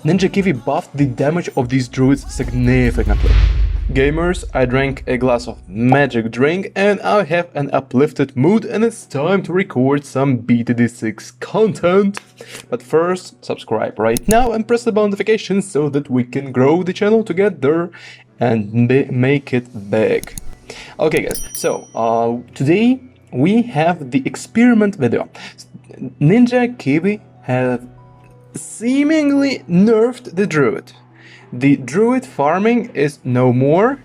Ninja Kiwi buffed the damage of these druids significantly. Gamers, I drank a glass of magic drink and I have an uplifted mood and it's time to record some BTD6 content. But first, subscribe right now and press the bell notification so that we can grow the channel together and make it big. Okay guys, so today we have the experiment video. Ninja Kiwi have seemingly nerfed the Druid. The Druid farming is no more,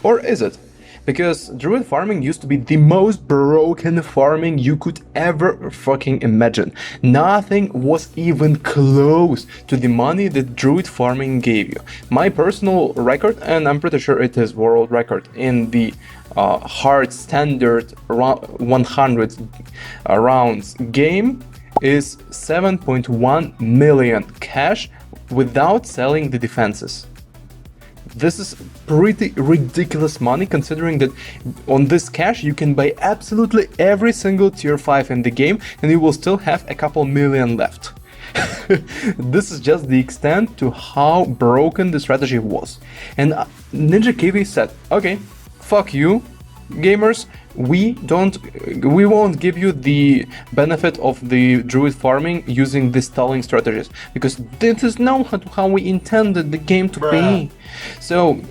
or is it? Because Druid farming used to be the most broken farming you could ever fucking imagine. Nothing was even close to the money that Druid farming gave you. My personal record, and I'm pretty sure it is world record, in the hard standard 100 rounds game is 7.1 million cash without selling the defenses. This is pretty ridiculous money, considering that on this cash you can buy absolutely every single tier 5 in the game and you will still have a couple million left. This is just the extent to how broken the strategy was. And Ninja Kiwi said, okay, fuck you gamers, we won't give you the benefit of the Druid farming using the stalling strategies, because this is not how we intended the game to be. So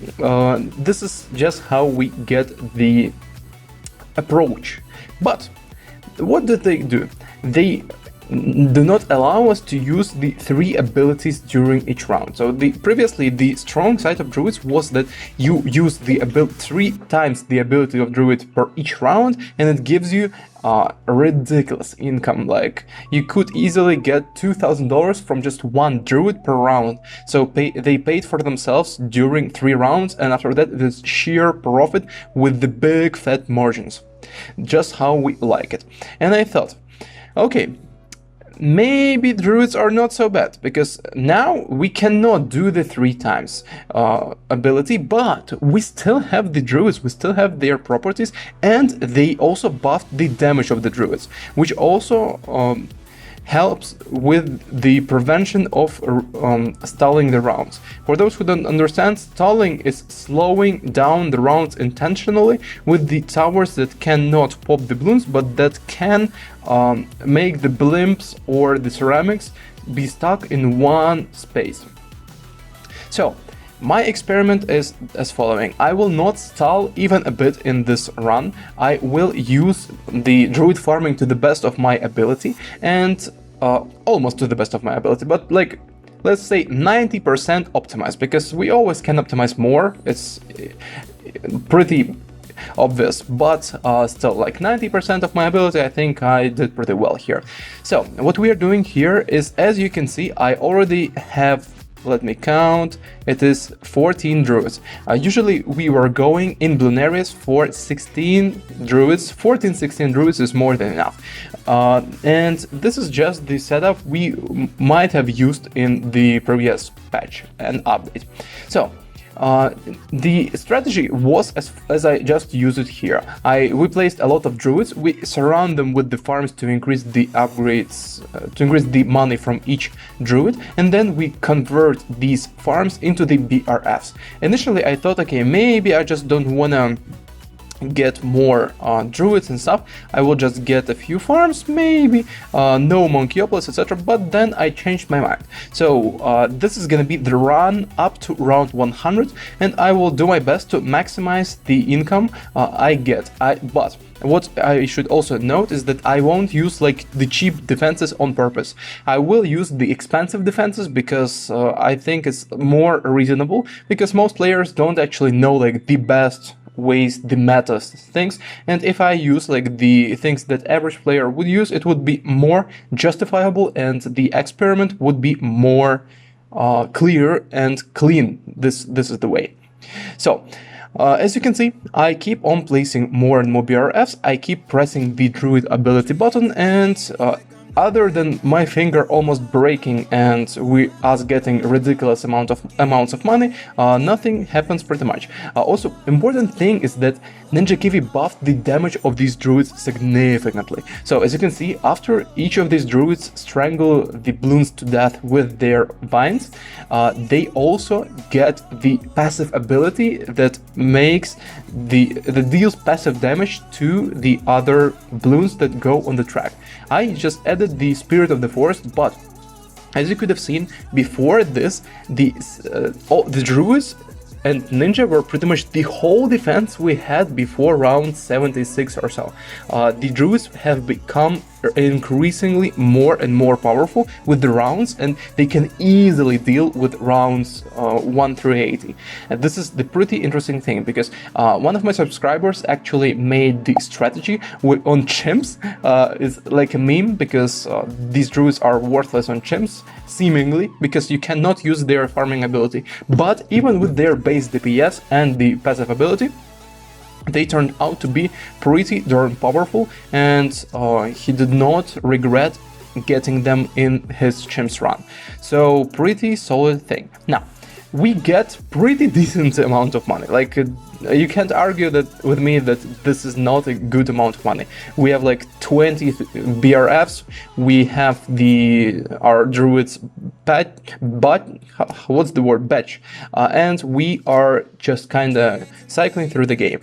this is just how we get the approach. But what did they do? They do not allow us to use the 3 abilities during each round. So previously the strong side of Druids was that you use the 3 times the ability of Druid per each round, and it gives you ridiculous income. Like, you could easily get $2,000 from just 1 Druid per round. So they paid for themselves during 3 rounds, and after that it is sheer profit with the big fat margins. Just how we like it. And I thought, okay, maybe Druids are not so bad, because now we cannot do the 3 times ability, but we still have the Druids, we still have their properties, and they also buffed the damage of the Druids, which also helps with the prevention of stalling the rounds. For those who don't understand, stalling is slowing down the rounds intentionally with the towers that cannot pop the balloons, but that can make the blimps or the ceramics be stuck in one space. So my experiment is as following. I will not stall even a bit in this run. I will use the Druid farming to the best of my ability, and almost to the best of my ability, but like, let's say 90% optimized, because we always can optimize more. It's pretty obvious, but still, like 90% of my ability, I think I did pretty well here. So what we are doing here is, as you can see, I already have, let me count, it is 14 Druids. Usually we were going in Blunarius for 16 Druids. 14-16 Druids is more than enough. And this is just the setup we might have used in the previous patch and update. So the strategy was as I just used it here. We placed a lot of Druids, we surround them with the farms to increase the upgrades, to increase the money from each Druid, and then we convert these farms into the BRFs. Initially I thought, okay, maybe I just don't wanna get more Druids and stuff, I will just get a few farms, maybe no Monkeyopolis, etc. But then I changed my mind. So this is gonna be the run up to round 100, and I will do my best to maximize the income I get. But what I should also note is that I won't use like the cheap defenses on purpose. I will use the expensive defenses because I think it's more reasonable, because most players don't actually know like the best ways, the meta things, and if I use like the things that average player would use, it would be more justifiable and the experiment would be more clear and clean. This is the way. So as you can see, I keep on placing more and more BRFs, I keep pressing the Druid ability button, and other than my finger almost breaking and us getting ridiculous amounts of money, nothing happens pretty much. Also, important thing is that Ninja Kiwi buffed the damage of these druids significantly. So as you can see, after each of these druids strangle the balloons to death with their vines, they also get the passive ability that deals passive damage to the other balloons that go on the track. I just added the Spirit of the Forest, but as you could have seen before this, the druids and Ninja were pretty much the whole defense we had before round 76 or so. The druids have become increasingly more and more powerful with the rounds, and they can easily deal with rounds 1 through 80. And this is the pretty interesting thing, because one of my subscribers actually made the strategy on chimps. It's like a meme, because these druids are worthless on chimps, seemingly, because you cannot use their farming ability. But even with their base DPS and the passive ability, they turned out to be pretty darn powerful, and he did not regret getting them in his chimps run. So pretty solid thing. Now, we get pretty decent amount of money. Like, you can't argue that with me that this is not a good amount of money. We have like 20 BRFs, we have our druids batch, and we are just kinda cycling through the game.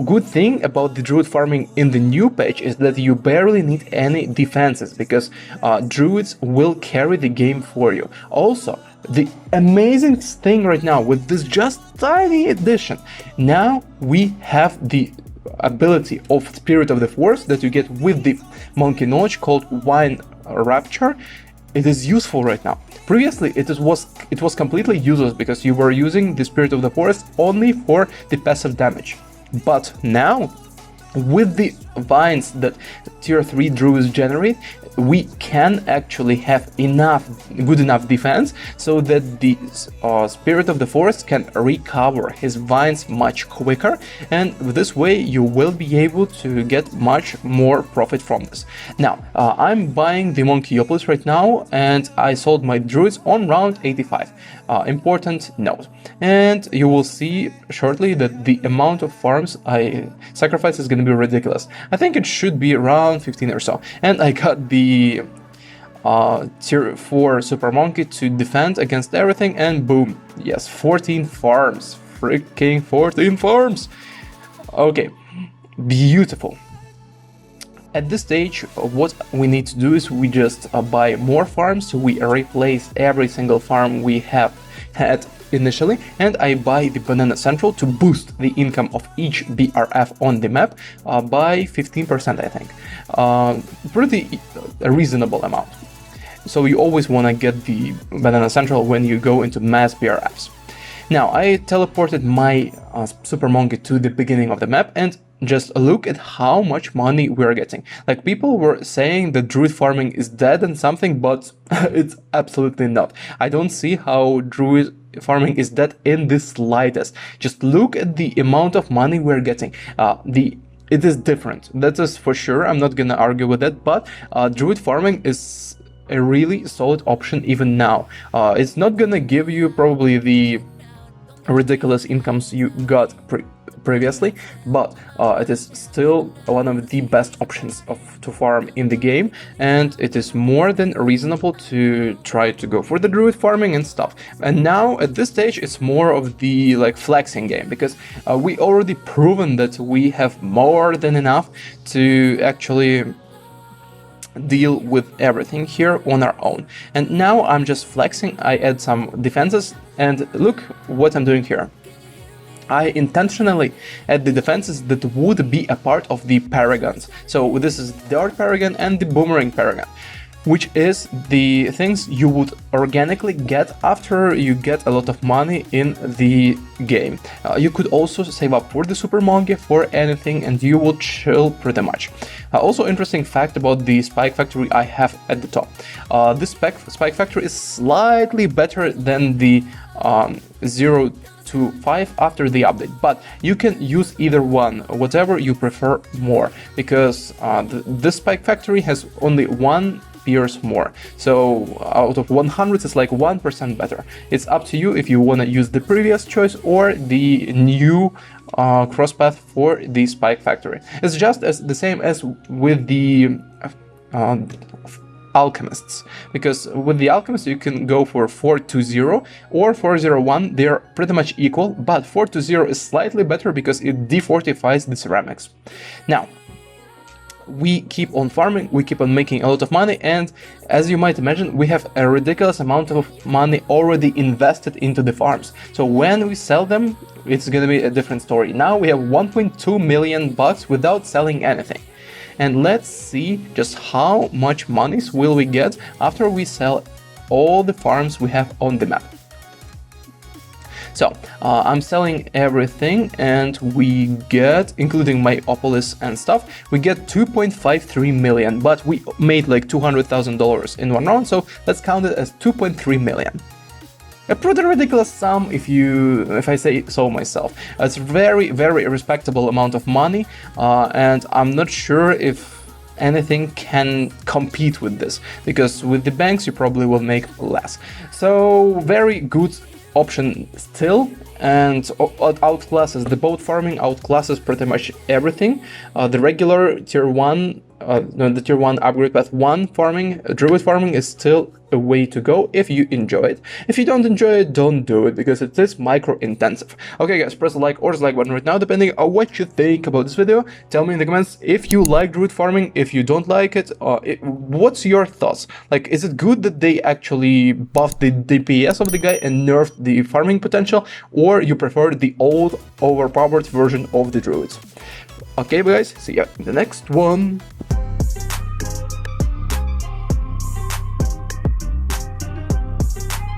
Good thing about the druid farming in the new patch is that you barely need any defenses, because druids will carry the game for you. Also, the amazing thing right now with this just tiny addition, now we have the ability of Spirit of the Forest that you get with the Monkey Notch called Wine Rapture. It is useful right now. Previously, it was completely useless, because you were using the Spirit of the Forest only for the passive damage. But now, with the vines that tier 3 druids generate, we can actually have good enough defense so that the Spirit of the Forest can recover his vines much quicker, and this way you will be able to get much more profit from this. Now, I'm buying the Monkeyopoulos right now, and I sold my druids on round 85. Important note. And you will see shortly that the amount of farms I sacrifice is going to be ridiculous. I think it should be around 15 or so. And I got the tier 4 Super Monkey to defend against everything, and boom, yes, 14 farms. Freaking 14 farms! Okay, beautiful. At this stage, what we need to do is we just buy more farms. We replace every single farm we have had initially, and I buy the Banana Central to boost the income of each BRF on the map by 15%, I think. Pretty reasonable amount. So you always want to get the Banana Central when you go into mass BRFs. Now, I teleported my Super Monkey to the beginning of the map, and just look at how much money we're getting. Like, people were saying that druid farming is dead and something, but it's absolutely not. I don't see how druid farming is dead in the slightest. Just look at the amount of money we're getting. It is different, that is for sure. I'm not gonna argue with that, but druid farming is a really solid option even now. It's not gonna give you probably the ridiculous incomes you got previously, but it is still one of the best options to farm in the game, and it is more than reasonable to try to go for the druid farming and stuff. And now at this stage it's more of the like flexing game, because we already proven that we have more than enough to actually deal with everything here on our own. And now I'm just flexing. I add some defenses, and look what I'm doing here. I intentionally add the defenses that would be a part of the paragons. So this is the Dart Paragon and the Boomerang Paragon, which is the things you would organically get after you get a lot of money in the game. You could also save up for the Super Monkey, for anything, and you will chill pretty much. Also, interesting fact about the Spike Factory I have at the top. This Spike Factory is slightly better than the to 5 after the update, but you can use either one, whatever you prefer more, because this Spike Factory has only 1 pierce more, so out of 100 it's like 1% better. It's up to you if you want to use the previous choice or the new crosspath for the Spike Factory. It's just as the same as with the alchemists, because with the alchemists you can go for 420 or 401. They're pretty much equal, but 420 is slightly better because it defortifies the ceramics. Now we keep on farming, we keep on making a lot of money, and as you might imagine, we have a ridiculous amount of money already invested into the farms. So when we sell them, it's gonna be a different story. Now we have 1.2 million bucks without selling anything. And let's see just how much monies will we get after we sell all the farms we have on the map. So I'm selling everything, and we get, including my Opolis and stuff, we get 2.53 million, but we made like $200,000 in one round, so let's count it as 2.3 million. A pretty ridiculous sum if I say so myself. It's very, very respectable amount of money, and I'm not sure if anything can compete with this, because with the banks you probably will make less. So very good option still, and outclasses the boat farming, outclasses pretty much everything. The regular tier 1, the tier 1 upgrade path 1 farming, druid farming is still a way to go if you enjoy it. If you don't enjoy it, don't do it, because it is micro intensive. Okay guys, press the like or dislike button right now depending on what you think about this video. Tell me in the comments if you like druid farming, if you don't like it, what's your thoughts? Like, is it good that they actually buffed the DPS of the guy and nerfed the farming potential, or you prefer the old overpowered version of the druids? Okay guys, see ya in the next one.